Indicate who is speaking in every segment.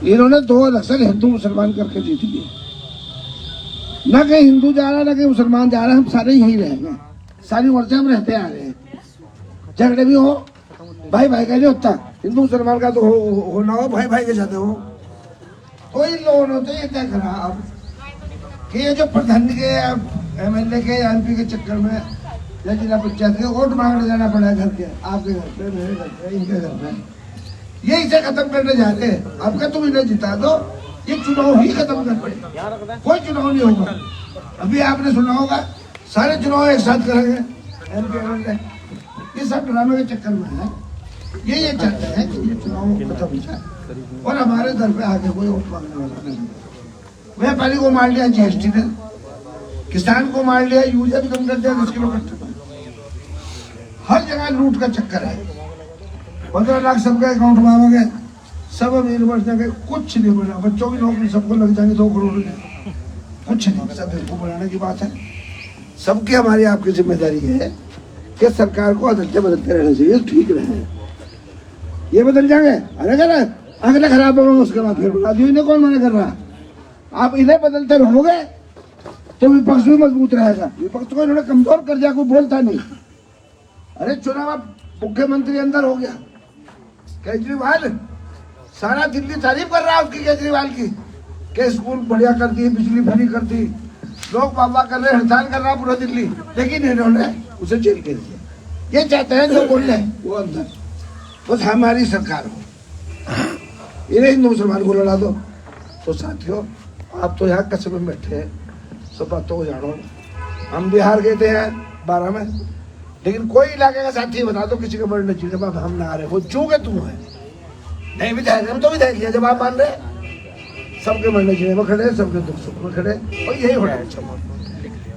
Speaker 1: इन्होंने 2 इलेक्शन हिंदू मुसलमान करके जीत लिए। न कहीं हिंदू जा रहा न कहीं मुसलमान जा रहा, हम सारे यही रहेंगे। सारी उम्र से हम रहते आ रहे हैं। झगड़े भी हो भाई भाई का नहीं होता, हिंदू मुसलमान का तो हो ना हो, भाई भाई के साथ हो। कोई लोन होते ये तय खराब कि ये जो प्रधान के MLA के MP के चक्कर में या जिला पंचायत के वोट मांगने जाना पड़ा है घर के, आपके घर पे, मेरे घर पे, इनके घर पे, ये इसे खत्म करने जाते हैं। आपका तुम इन्हें जिता दो, ये चुनाव ही खत्म कर पड़े, कोई चुनाव नहीं होगा। अभी आपने सुना होगा सारे चुनाव एक साथ करेंगे MP MLA, ये सब ड्रामे के चक्कर में है। ये चाहते हैं कि ये चुनाव खत्म हो जाए और हमारे दर पे आगे कोई वोट मांगने वाला नहीं। व्यापारी को मार लिया GST ने, किसान को मार लिया, यूरिया भी कम कर दिया 10 किलो कट्टे पर। हर जगह लूट का चक्कर है। 15 लाख सबके अकाउंट में आ गए, सब अमीर बन गए, कुछ नहीं बना। बच्चों की नौकरी सबको लग जाएंगे 2 करोड़ रुपए, कुछ नहीं। सब को बनाने की बात है। सबकी हमारी आपकी जिम्मेदारी है कि सरकार को बदलते रहना चाहिए, ठीक रहे। ये बदल जाएंगे, अगला खराब होगा, उसके बाद फिर बना दियो। इन्हें कौन मना कर रहा? आप इन्हें बदलते रहोगे तो विपक्ष भी मजबूत रहेगा। विपक्ष को इन्होंने कमजोर कर दिया, कोई बोलता नहीं। अरे चुनाव मुख्यमंत्री अंदर हो गया, केजरीवाल सारा दिल्ली तारीफ कर रहा है उसकी, केजरीवाल की, कि स्कूल बढ़िया कर दी, बिजली फ्री कर दी, लोग वाह कर रहे, हड़ताल कर रहा पूरा दिल्ली, लेकिन इन्होंने उसे जेल कर दिया। ये चाहते हैं जो बोल रहे हैं वो अंदर, बस हमारी सरकार हो। इन्हें हिंदू मुसलमान को लड़ा दो। तो साथियों, आप तो यहाँ कस्बे में बैठे हैं, सब बातों को जानो। हम बिहार गए थे 12 में, लेकिन कोई इलाके का साथी बता दो किसी के मरने चाहिए, बाबा हम ना आ रहे, वो चूके तू है नहीं विधायक, हम तो विधायक लिया जब आप मान रहे। सबके मरने चाहिए में खड़े, सबके दुख सुख में खड़े, और यही हो रहा है।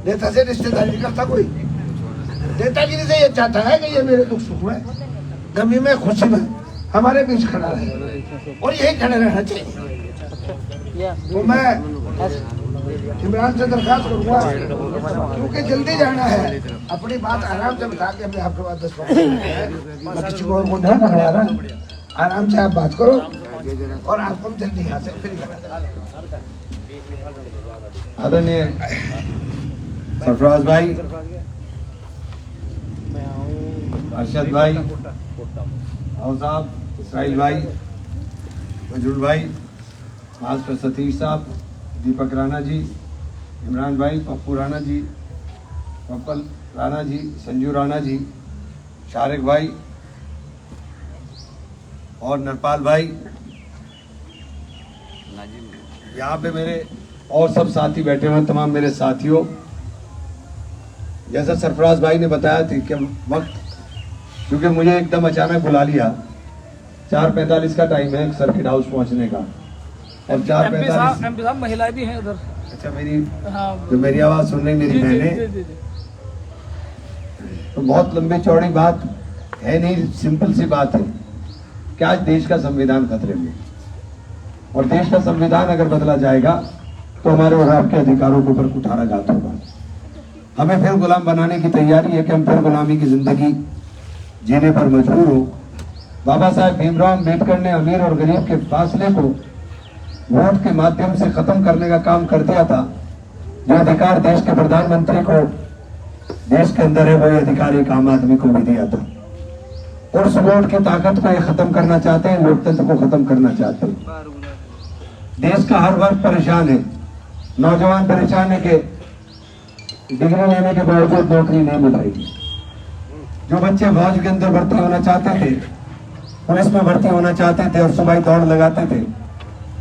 Speaker 1: नेता से रिश्तेदारी नहीं करता कोई, नेतागिरी से ये चाहता है कि ये मेरे दुख सुख में, गमी में, खुशी में हमारे बीच खड़ा रहे, और यही खड़े रहना चाहिए। तो मैं इमरान से दरखास्त करूंगा, क्योंकि जल्दी जाना है, अपनी बात आराम से बता के मैं आपके पास 10 मिनट किसी को और नहीं पकड़ा रहा। आराम से आप बात करो और आपको जल्दी यहाँ से फ्री करा।
Speaker 2: आदरणीय सरफराज भाई, अरशद भाई, आओ साहब, इसराइल भाई, मजरूल भाई, मास्टर सतीश साहब, दीपक राणा जी, इमरान भाई, पप्पू राणा जी, पप्पल राणा जी, संजू राणा जी, शारिक भाई और नरपाल भाई, यहाँ पे मेरे और सब साथी बैठे हुए, तमाम मेरे साथियों, जैसा सरफराज भाई ने बताया थी कि वक्त, क्योंकि मुझे एकदम अचानक बुला लिया, 4:45 का टाइम है सर्किट हाउस पहुंचने का, और 4:45
Speaker 3: MP साहब महिलाएं भी हैं उधर।
Speaker 2: अच्छा, जो मेरी आवाज सुन रही मेरी बहनें, तो बहुत लंबी चौड़ी बात है नहीं, सिंपल सी बात है कि आज देश का संविधान खतरे में, और देश का संविधान अगर बदला जाएगा तो हमारे और आपके अधिकारों के ऊपर कुठाराघात होगा। हमें फिर गुलाम बनाने की तैयारी है कि हम फिर गुलामी की जिंदगी जीने पर मजबूर हो। बाबा साहेब भीमराव अम्बेडकर ने अमीर और गरीब के फासले को वोट के माध्यम से खत्म करने का काम कर दिया था। जो अधिकार देश के प्रधानमंत्री को देश के अंदर है, वो अधिकार एक आम आदमी को भी दिया था, और उस वोट की ताकत को ये खत्म करना चाहते हैं, लोकतंत्र को खत्म करना चाहते हैं। देश का हर वर्ग परेशान है, नौजवान परेशान है कि डिग्री लेने के बावजूद नौकरी नहीं मिल रही। जो बच्चे फौज के अंदर भर्ती होना चाहते थे, पुलिस में भर्ती होना चाहते थे और सुबह दौड़ लगाते थे,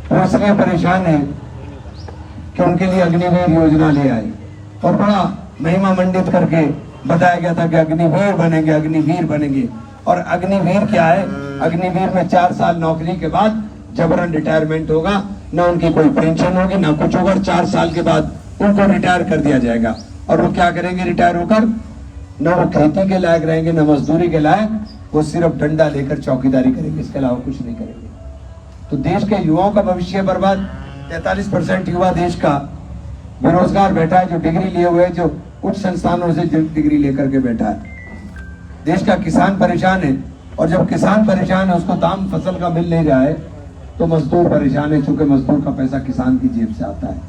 Speaker 2: वो इसलिए परेशान है कि उनके लिए अग्निवीर योजना ले आए, और बड़ा महिमा मंडित करके बताया गया था कि अग्निवीर बनेंगे, अग्निवीर बनेंगे। और अग्निवीर क्या है? अग्निवीर में 4 साल नौकरी के बाद जबरन रिटायरमेंट होगा, ना उनकी कोई पेंशन होगी ना कुछ होगा, 4 साल के बाद उनको रिटायर कर दिया जाएगा। और वो क्या करेंगे रिटायर होकर? न वो खेती के लायक रहेंगे, न मजदूरी के लायक, वो सिर्फ डंडा लेकर चौकीदारी करेंगे, इसके अलावा कुछ नहीं करेंगे। तो देश के युवाओं का भविष्य बर्बाद। 43% युवा देश का बेरोजगार बैठा है, जो डिग्री लिए हुए, जो उच्च संस्थानों से डिग्री लेकर के बैठा है। देश का किसान परेशान है, और जब किसान परेशान है, उसको दाम फसल का मिल नहीं रहा है, तो मजदूर परेशान है, चूंकि मजदूर का पैसा किसान की जेब से आता है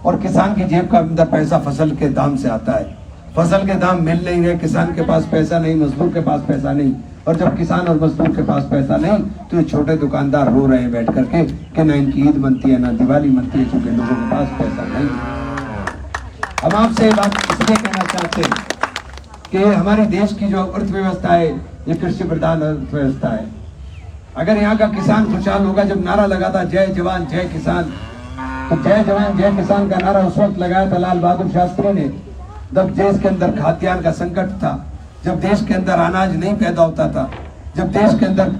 Speaker 2: और किसान की जेब का अंदर पैसा फसल के दाम से आता है। फसल के दाम मिल नहीं रहे, किसान के पास पैसा नहीं, मजदूर के पास पैसा नहीं, और जब किसान और मजदूर के पास पैसा नहीं तो ये छोटे दुकानदार रो रहे हैं बैठ करके कि ना इनकी ईद बनती है ना दिवाली बनती है, क्योंकि लोगों के पास पैसा नहीं है। हम आपसे बात इसलिए कहना चाहते हैं कि हमारे देश की जो अर्थव्यवस्था है ये कृषि प्रधान अर्थव्यवस्था है। अगर यहाँ का किसान खुशहाल होगा, जब नारा लगा था जय जवान जय किसान, तो जय जवान जय किसान का नारा उस वक्त लगाया था लाल बहादुर शास्त्री ने, जब देश के अंदर खाद्यान्न का संकट था, जब देश के अंदर अनाज नहीं पैदा होता था, जब देश के अंदर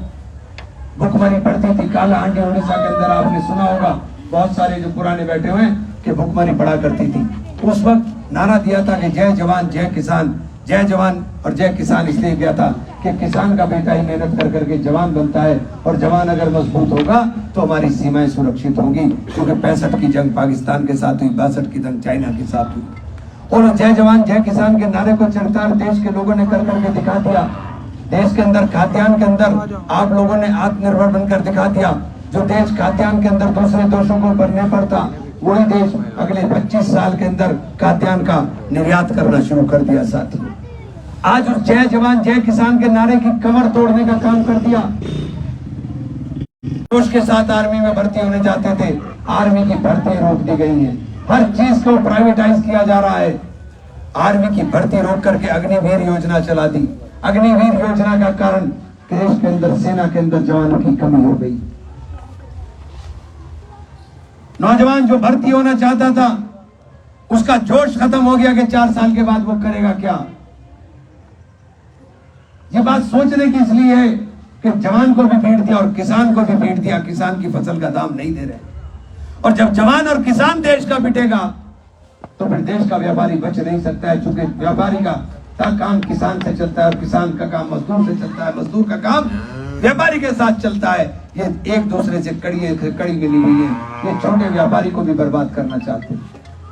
Speaker 2: भुखमरी पड़ती थी। काला आंधी उड़ीसा के अंदर आपने सुना होगा, बहुत सारे जो पुराने बैठे हुए कि भुखमरी पड़ा करती थी। उस वक्त नारा दिया था कि जय जवान जय किसान, जय जवान और जय किसान इसलिए गया था कि किसान का बेटा ही मेहनत कर करके जवान बनता है, और जवान अगर मजबूत होगा तो हमारी सीमाएं सुरक्षित होंगी, क्योंकि 65 की जंग पाकिस्तान के साथ हुई, 62 की जंग चाइना के साथ हुई। और जय जवान जय किसान के नारे को चरितार्थ देश के लोगों ने कर करके दिखा दिया। देश के अंदर खाद्यान्न के अंदर आप लोगों ने आत्मनिर्भर बनकर दिखा दिया। जो देश खाद्यान्न के अंदर दूसरे देशों को ऊपर निर्भर था, वही देश अगले 25 साल के अंदर खाद्यान्न का निर्यात करना शुरू कर दिया। साथियों, आज उस जय जवान जय किसान के नारे की कमर तोड़ने का काम कर दिया। जोश के साथ आर्मी में भर्ती होने जाते थे, आर्मी की भर्ती रोक दी गई है। हर चीज को प्राइवेटाइज किया जा रहा है। आर्मी की भर्ती रोक करके अग्निवीर योजना चला दी। अग्निवीर योजना का कारण देश के अंदर सेना के अंदर जवानों की कमी हो गई। नौजवान जो भर्ती होना चाहता था उसका जोश खत्म हो गया कि 4 साल के बाद वो करेगा क्या। ये बात सोचने की इसलिए है कि जवान को भी पीट दिया और किसान को भी पीट दिया। किसान की फसल का दाम नहीं दे रहे, और जब जवान और किसान देश का पिटेगा तो फिर देश का व्यापारी बच नहीं सकता है, क्योंकि व्यापारी का काम किसान से चलता है और किसान का काम मजदूर से चलता है, मजदूर का काम व्यापारी के साथ चलता है। ये एक दूसरे से कड़ी मिली हुई है। ये छोटे व्यापारी को भी बर्बाद करना चाहते हैं,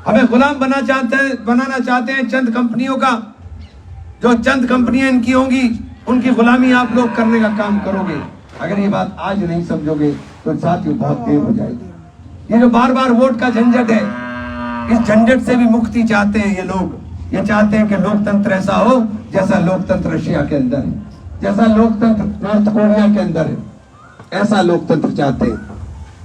Speaker 2: हमें गुलाम बनाना चाहते हैं चंद कंपनियों का। जो चंद कंपनियां इनकी होंगी उनकी गुलामी आप लोग करने का काम करोगे। अगर ये बात आज नहीं समझोगे तो साथियों बहुत देर हो जाएगी। ये जो बार बार वोट का झंझट है, इस झंझट से भी मुक्ति चाहते हैं ये लोग। ये चाहते हैं कि लोकतंत्र ऐसा हो जैसा लोकतंत्र रशिया के अंदर है, जैसा लोकतंत्र नॉर्थ कोरिया के अंदर है, ऐसा लोकतंत्र चाहते हैं।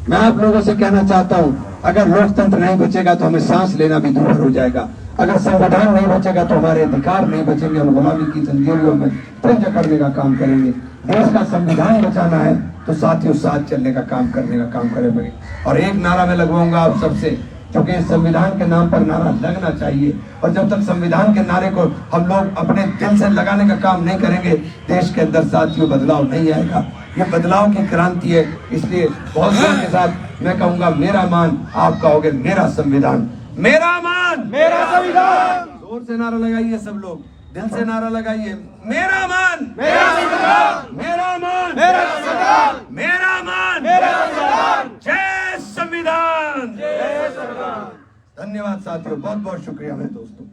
Speaker 2: मैं आप लोगों से कहना चाहता हूं, अगर लोकतंत्र नहीं बचेगा तो हमें सांस लेना भी दूभर हो जाएगा। अगर संविधान नहीं बचेगा तो हमारे अधिकार नहीं बचेंगे, हम गुलामी की जंजीरों में फिर जकड़ने का काम करेंगे। देश का संविधान बचाना है तो साथियों साथ चलने का काम करने का काम करेंगे। और एक नारा मैं लगवाऊंगा आप सबसे, क्योंकि संविधान के नाम पर नारा लगना चाहिए, और जब तक संविधान के नारे को हम लोग अपने दिल से लगाने का काम नहीं करेंगे, देश के अंदर साथियों बदलाव नहीं आएगा। ये बदलाव की क्रांति है। इसलिए बहुत जोर के साथ मैं कहूंगा, मेरा मान, आप कहोगे मेरा संविधान, मेरा मान
Speaker 3: मेरा संविधान।
Speaker 2: जोर से नारा लगाइए सब लोग, दिल से नारा लगाइए, मेरा मान
Speaker 3: मेरा संविधान,
Speaker 2: मेरा मान
Speaker 3: मेरा संविधान,
Speaker 2: मेरा मान
Speaker 3: मेरा संविधान।
Speaker 2: जय संविधान।
Speaker 3: जय संविधान।
Speaker 2: धन्यवाद साथियों, बहुत बहुत शुक्रिया मेरे दोस्तों।